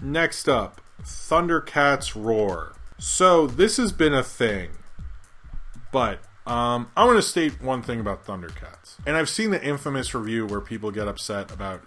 Next up, Thundercats Roar. So this has been a thing, but I want to state one thing about Thundercats. And I've seen the infamous review where people get upset about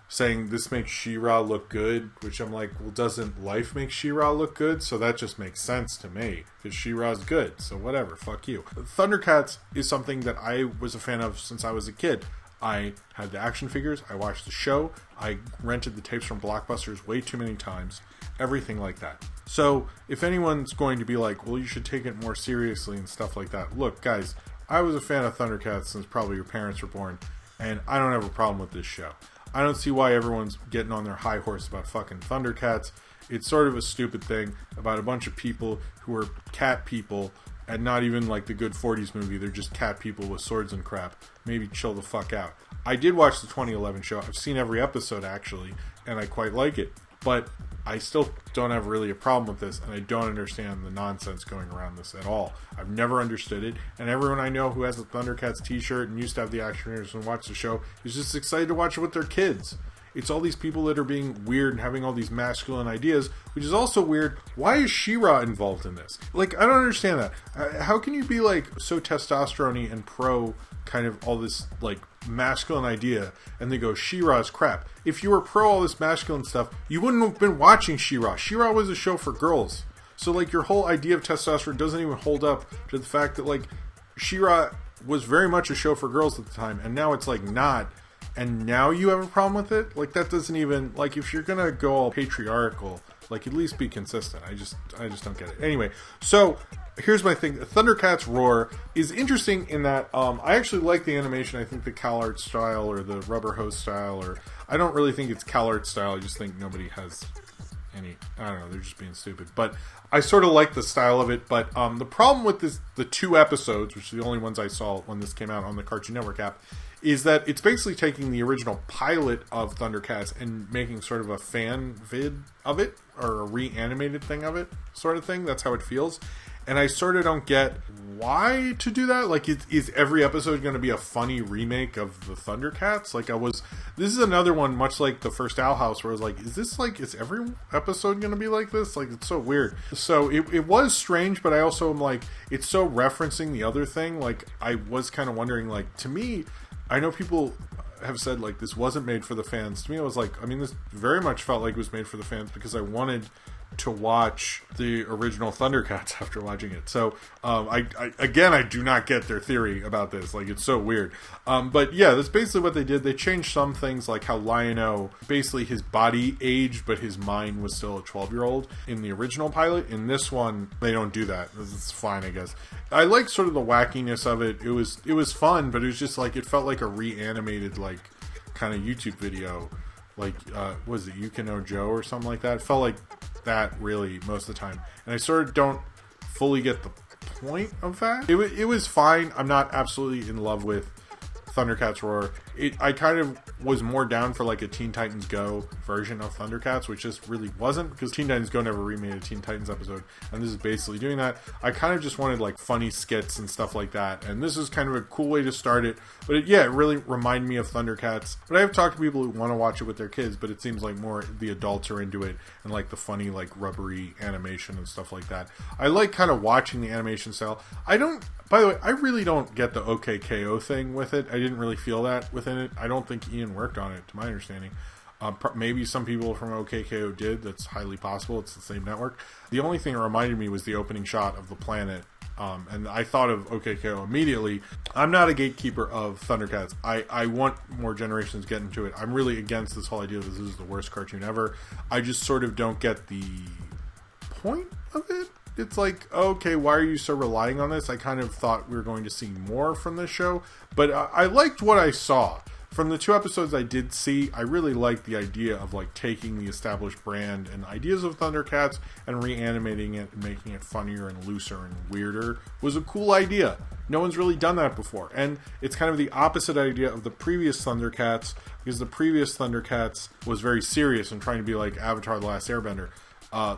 saying this makes She-Ra look good, which I'm like, well, doesn't life make She-Ra look good? So that just makes sense to me, because She-Ra's good, so whatever, fuck you. Thundercats is something that I was a fan of since I was a kid. I had the action figures, I watched the show, I rented the tapes from Blockbusters way too many times, everything like that. So, if anyone's going to be like, well, you should take it more seriously and stuff like that, look, guys, I was a fan of Thundercats since probably your parents were born, and I don't have a problem with this show. I don't see why everyone's getting on their high horse about fucking Thundercats. It's sort of a stupid thing about a bunch of people who are cat people, and not even like the good 40s movie, they're just cat people with swords and crap. Maybe chill the fuck out. I did watch the 2011 show. I've seen every episode, actually, and I quite like it. But I still don't have really a problem with this, and I don't understand the nonsense going around this at all. I've never understood it, and everyone I know who has a Thundercats t-shirt and used to have the action figures and watch the show is just excited to watch it with their kids. It's all these people that are being weird and having all these masculine ideas, which is also weird. Why is She-Ra involved in this? Like, I don't understand that. How can you be, like, so testosterone-y and pro kind of all this, like, masculine idea, and they go, She-Ra's crap. If you were pro all this masculine stuff, you wouldn't have been watching She-Ra. She-Ra was a show for girls. So, like, your whole idea of testosterone doesn't even hold up to the fact that, like, She-Ra was very much a show for girls at the time, and now it's, like, not. And now you have a problem with it? Like, that doesn't even... Like, if you're gonna go all patriarchal, like, at least be consistent. I just don't get it. Anyway, so, here's my thing. Thundercats Roar is interesting in that, I actually like the animation. I think the CalArt style, or the rubber hose style, or... I don't really think it's CalArt style. I just think nobody has any... I don't know, they're just being stupid. But I sort of like the style of it, but the problem with this, the 2 episodes, which are the only ones I saw when this came out on the Cartoon Network app, is that it's basically taking the original pilot of Thundercats and making sort of a fan vid of it, or a reanimated thing of it, sort of thing. That's how it feels. And I sort of don't get why to do that. Like, is every episode going to be a funny remake of the Thundercats? Like, this is another one, much like the first Owl House, where I was like, is every episode going to be like this? Like, it's so weird. So, it was strange, but I also am like, it's so referencing the other thing. Like, I was kind of wondering, like, to me... I know people have said, like, this wasn't made for the fans. To me, I was like, I mean, this very much felt like it was made for the fans because I wanted to watch the original Thundercats after watching it. So, I do not get their theory about this. Like, it's so weird. But yeah, that's basically what they did. They changed some things, like how Lion-O, basically his body aged, but his mind was still a 12-year-old in the original pilot. In this one, they don't do that. It's fine, I guess. I like sort of the wackiness of it. It was fun, but it was just like, it felt like a reanimated, like, kind of YouTube video. Like, was it You Can Know Joe or something like that? It felt like that, really, most of the time. And I sort of don't fully get the point of that. It was fine. I'm not absolutely in love with Thundercats Roar. I kind of was more down for like a Teen Titans Go version of Thundercats, which just really wasn't, because Teen Titans Go never remade a Teen Titans episode, and this is basically doing that. I kind of just wanted like funny skits and stuff like that, and this is kind of a cool way to start it. But it really reminded me of Thundercats. But I have talked to people who want to watch it with their kids, but it seems like more the adults are into it, and like the funny like rubbery animation and stuff like that. I like kind of watching the animation style. By the way, I really don't get the OKKO thing with it. I didn't really feel that within it. I don't think Ian worked on it, to my understanding. Maybe some people from OKKO did. That's highly possible. It's the same network. The only thing that reminded me was the opening shot of the planet. And I thought of OKKO immediately. I'm not a gatekeeper of Thundercats. I want more generations to get into it. I'm really against this whole idea that this is the worst cartoon ever. I just sort of don't get the point of it. It's like, okay, why are you so relying on this? I kind of thought we were going to see more from this show, but I liked what I saw. From the 2 episodes I did see, I really liked the idea of like taking the established brand and ideas of Thundercats and reanimating it and making it funnier and looser and weirder was a cool idea. No one's really done that before, and it's kind of the opposite idea of the previous Thundercats, because the previous Thundercats was very serious and trying to be like Avatar: The Last Airbender.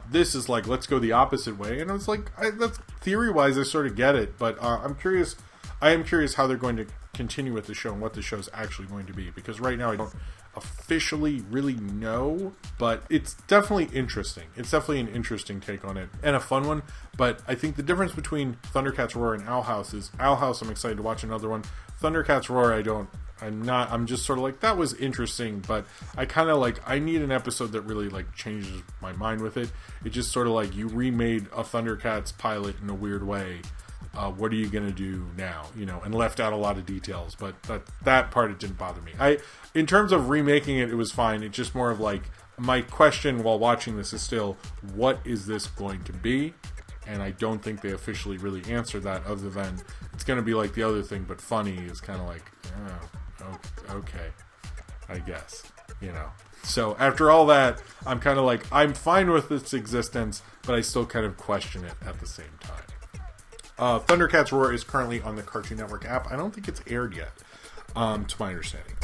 This is like, let's go the opposite way, and it's like, that's theory-wise, I sort of get it, but I am curious how they're going to continue with the show and what the show's actually going to be, because right now officially really know, but it's definitely interesting. It's definitely an interesting take on it and a fun one. But I think the difference between Thundercats Roar and Owl House is Owl House, I'm excited to watch another one. Thundercats Roar, I'm just sort of like, that was interesting, but I kind of like, I need an episode that really like changes my mind with it. It just sort of like, you remade a Thundercats pilot in a weird way. What are you going to do now? You know, and left out a lot of details, but that part, it didn't bother me. In terms of remaking it, it was fine. It's just more of like, my question while watching this is still, what is this going to be? And I don't think they officially really answered that, other than it's going to be like the other thing, but funny is kind of like, oh, okay, I guess, you know. So after all that, I'm kind of like, I'm fine with its existence, but I still kind of question it at the same time. Thundercats Roar is currently on the Cartoon Network app. I don't think it's aired yet, to my understanding.